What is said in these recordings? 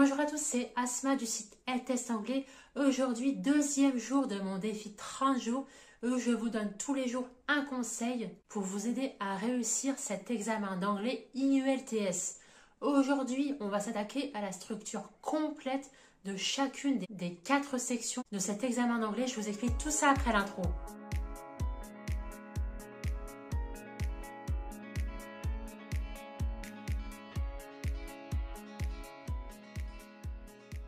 Bonjour à tous, c'est Asma du site L-Test Anglais. Aujourd'hui, deuxième jour de mon défi 30 jours où je vous donne tous les jours un conseil pour vous aider à réussir cet examen d'anglais IELTS. Aujourd'hui, on va s'attaquer à la structure complète de chacune des 4 sections de cet examen d'anglais. Je vous explique tout ça après l'intro.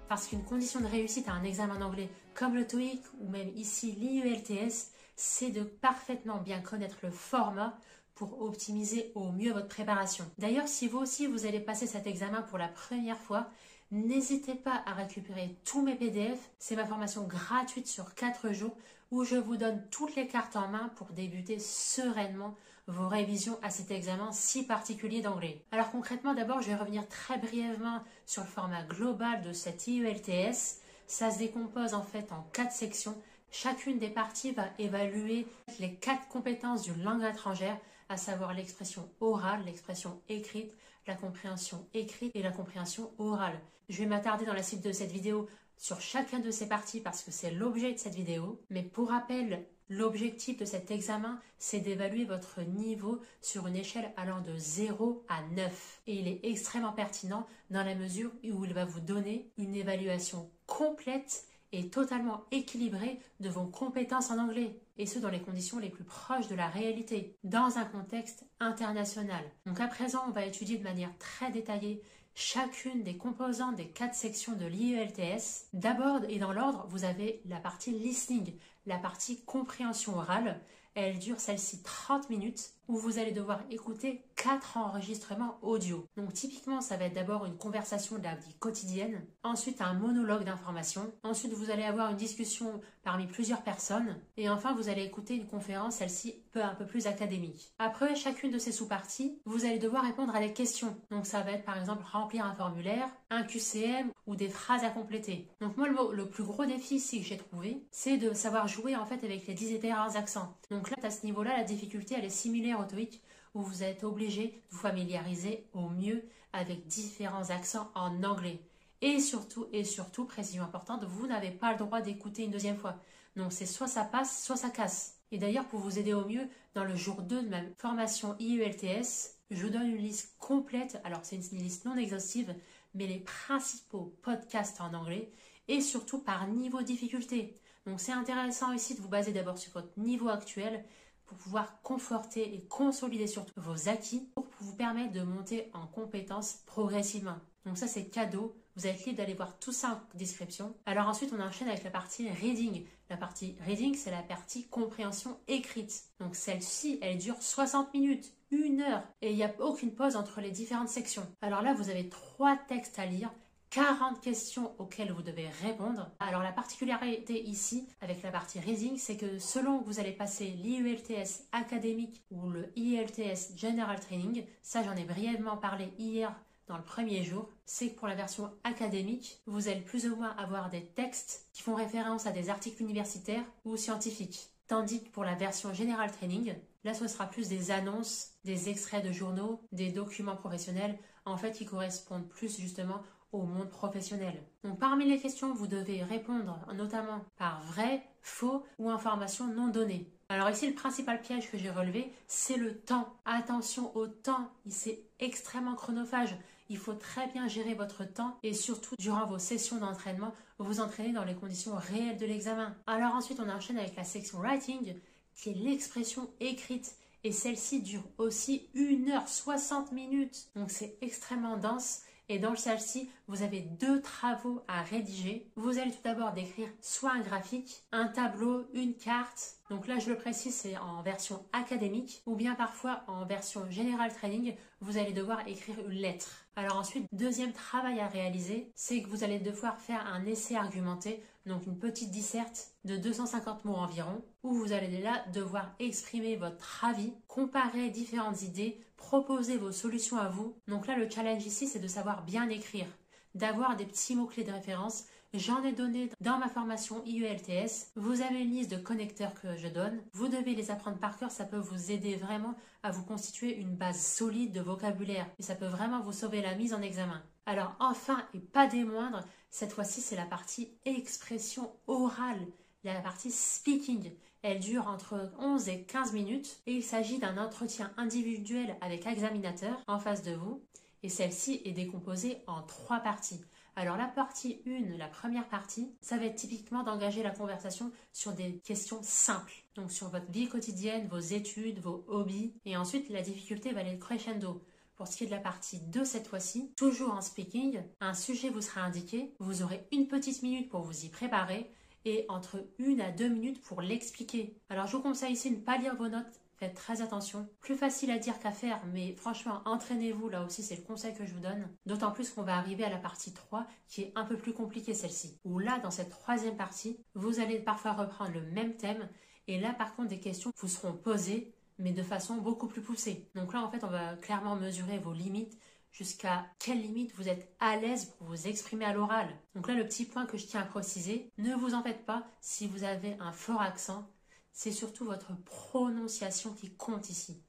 Parce qu'une condition de réussite à un examen d'anglais comme le TOEIC ou même ici l'IELTS, c'est de parfaitement bien connaître le format pour optimiser au mieux votre préparation. D'ailleurs, si vous aussi vous allez passer cet examen pour la première fois, n'hésitez pas à récupérer tous mes PDF. C'est ma formation gratuite sur 4 jours où je vous donne toutes les cartes en main pour débuter sereinement vos révisions à cet examen si particulier d'anglais. Alors concrètement, d'abord, je vais revenir très brièvement sur le format global de cet IELTS. Ça se décompose en fait en 4 sections. Chacune des parties va évaluer les 4 compétences d'une langue étrangère, à savoir l'expression orale, l'expression écrite, la compréhension écrite et la compréhension orale. Je vais m'attarder dans la suite de cette vidéo sur chacun de ces parties parce que c'est l'objet de cette vidéo. Mais pour rappel, l'objectif de cet examen, c'est d'évaluer votre niveau sur une échelle allant de 0 à 9. Et il est extrêmement pertinent dans la mesure où il va vous donner une évaluation complète et totalement équilibrée de vos compétences en anglais, et ce dans les conditions les plus proches de la réalité, dans un contexte international. Donc à présent, on va étudier de manière très détaillée chacune des composantes des 4 sections de l'IELTS. D'abord et dans l'ordre, vous avez la partie listening, la partie compréhension orale. Elle dure celle-ci 30 minutes où vous allez devoir écouter 4 enregistrements audio. Donc typiquement, ça va être d'abord une conversation de la vie quotidienne, ensuite un monologue d'information, ensuite vous allez avoir une discussion parmi plusieurs personnes et enfin vous allez écouter une conférence, celle-ci un peu plus académique. Après chacune de ces sous-parties, vous allez devoir répondre à des questions. Donc ça va être par exemple remplir un formulaire, un QCM ou des phrases à compléter. Donc moi le plus gros défi ici que j'ai trouvé, c'est de savoir jouer en fait avec les différents accents. Donc là à ce niveau-là, la difficulté elle est similaire au TOEIC où vous êtes obligé de vous familiariser au mieux avec différents accents en anglais. Et surtout, précision importante, vous n'avez pas le droit d'écouter une deuxième fois. Donc c'est soit ça passe, soit ça casse. Et d'ailleurs, pour vous aider au mieux, dans le jour 2 de ma formation IELTS, je vous donne une liste complète. Alors c'est une liste non exhaustive, mais les principaux podcasts en anglais et surtout par niveau de difficulté. Donc c'est intéressant ici de vous baser d'abord sur votre niveau actuel pour pouvoir conforter et consolider surtout vos acquis pour vous permettre de monter en compétences progressivement. Donc ça c'est cadeau, vous êtes libre d'aller voir tout ça en description. Alors ensuite on enchaîne avec la partie reading. La partie reading c'est la partie compréhension écrite. Donc celle-ci elle dure 60 minutes, 1 heure et il n'y a aucune pause entre les différentes sections. Alors là vous avez 3 textes à lire, 40 questions auxquelles vous devez répondre. Alors la particularité ici avec la partie reading, c'est que selon que vous allez passer l'IELTS académique ou le IELTS General Training, ça j'en ai brièvement parlé hier dans le premier jour, c'est que pour la version académique, vous allez plus ou moins avoir des textes qui font référence à des articles universitaires ou scientifiques. Tandis que pour la version General Training, là ce sera plus des annonces, des extraits de journaux, des documents professionnels, en fait qui correspondent plus justement au monde professionnel. Donc parmi les questions, vous devez répondre notamment par vrai, faux ou information non donnée. Alors ici, le principal piège que j'ai relevé, c'est le temps. Attention au temps, c'est extrêmement chronophage. Il faut très bien gérer votre temps et surtout durant vos sessions d'entraînement, vous entraînez dans les conditions réelles de l'examen. Alors ensuite, on enchaîne avec la section writing, qui est l'expression écrite. Et celle-ci dure aussi 1 heure 60 minutes. Donc c'est extrêmement dense. Et dans celle-ci, vous avez 2 travaux à rédiger. Vous allez tout d'abord décrire soit un graphique, un tableau, une carte. Donc là, je le précise, c'est en version académique ou bien parfois en version General Training, vous allez devoir écrire une lettre. Alors ensuite, deuxième travail à réaliser, c'est que vous allez devoir faire un essai argumenté, donc une petite disserte de 250 mots environ, où vous allez là devoir exprimer votre avis, comparer différentes idées, proposer vos solutions à vous. Donc là, le challenge ici, c'est de savoir bien écrire, d'avoir des petits mots-clés de référence. J'en ai donné dans ma formation IELTS. Vous avez une liste de connecteurs que je donne. Vous devez les apprendre par cœur. Ça peut vous aider vraiment à vous constituer une base solide de vocabulaire. Et ça peut vraiment vous sauver la mise en examen. Alors enfin et pas des moindres, cette fois-ci c'est la partie expression orale, la partie speaking. Elle dure entre 11 et 15 minutes et il s'agit d'un entretien individuel avec examinateur en face de vous et celle-ci est décomposée en 3 parties. Alors la partie 1, la première partie, ça va être typiquement d'engager la conversation sur des questions simples. Donc sur votre vie quotidienne, vos études, vos hobbies. Et ensuite la difficulté va aller crescendo. Pour ce qui est de la partie 2 cette fois-ci, toujours en speaking, un sujet vous sera indiqué, vous aurez une petite minute pour vous y préparer et entre 1 à 2 minutes pour l'expliquer. Alors je vous conseille ici de ne pas lire vos notes, faites très attention. Plus facile à dire qu'à faire, mais franchement, entraînez-vous, là aussi c'est le conseil que je vous donne. D'autant plus qu'on va arriver à la partie 3 qui est un peu plus compliquée celle-ci. Où là, dans cette troisième partie, vous allez parfois reprendre le même thème et là par contre des questions vous seront posées mais de façon beaucoup plus poussée. Donc là, en fait, on va clairement mesurer vos limites, jusqu'à quelle limite vous êtes à l'aise pour vous exprimer à l'oral. Donc là, le petit point que je tiens à préciser, ne vous en faites pas si vous avez un fort accent, c'est surtout votre prononciation qui compte ici.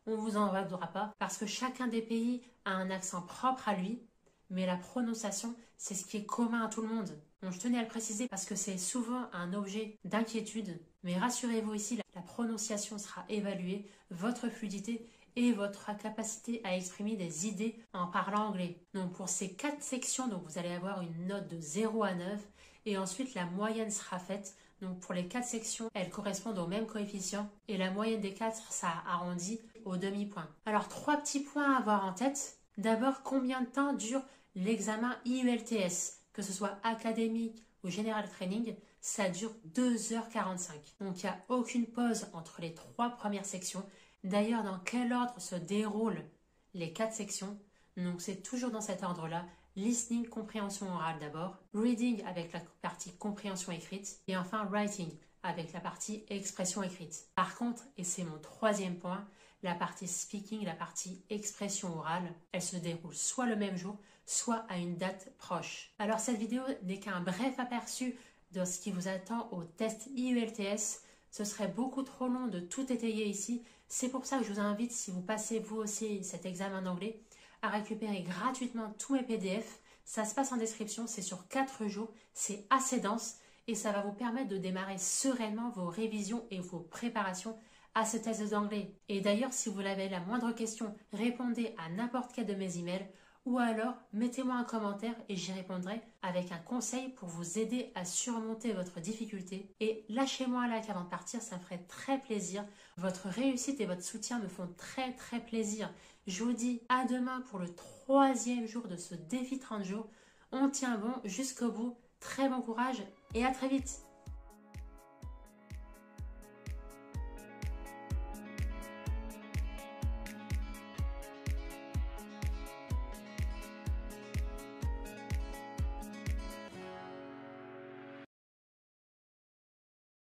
On ne vous en voudra pas parce que chacun des pays a un accent propre à lui, mais la prononciation, c'est ce qui est commun à tout le monde. Donc je tenais à le préciser parce que c'est souvent un objet d'inquiétude. Mais rassurez-vous ici, la prononciation sera évaluée, votre fluidité et votre capacité à exprimer des idées en parlant anglais. Donc pour ces 4 sections, donc vous allez avoir une note de 0 à 9 et ensuite la moyenne sera faite. Donc pour les 4 sections, elles correspondent au même coefficient et la moyenne des 4, ça arrondit au demi-point. Alors 3 petits points à avoir en tête. D'abord, combien de temps dure l'examen IELTS, que ce soit académique ou General Training, ça dure 2h45. Donc il n'y a aucune pause entre les 3 premières sections. D'ailleurs, dans quel ordre se déroulent les 4 sections? Donc c'est toujours dans cet ordre-là. Listening, compréhension orale d'abord. Reading avec la partie compréhension écrite. Et enfin writing avec la partie expression écrite. Par contre, et c'est mon 3e point, la partie speaking, la partie expression orale, elle se déroule soit le même jour, soit à une date proche. Alors cette vidéo n'est qu'un bref aperçu de ce qui vous attend au test IELTS. Ce serait beaucoup trop long de tout étayer ici. C'est pour ça que je vous invite, si vous passez vous aussi cet examen d'anglais, à récupérer gratuitement tous mes PDF. Ça se passe en description, c'est sur 4 jours, c'est assez dense et ça va vous permettre de démarrer sereinement vos révisions et vos préparations à ce test d'anglais. Et d'ailleurs, si vous avez la moindre question, répondez à n'importe quel de mes emails ou alors mettez-moi un commentaire et j'y répondrai avec un conseil pour vous aider à surmonter votre difficulté. Et lâchez-moi un like avant de partir, ça me ferait très plaisir. Votre réussite et votre soutien me font très très plaisir. Je vous dis à demain pour le 3e jour de ce défi 30 jours. On tient bon jusqu'au bout. Très bon courage et à très vite.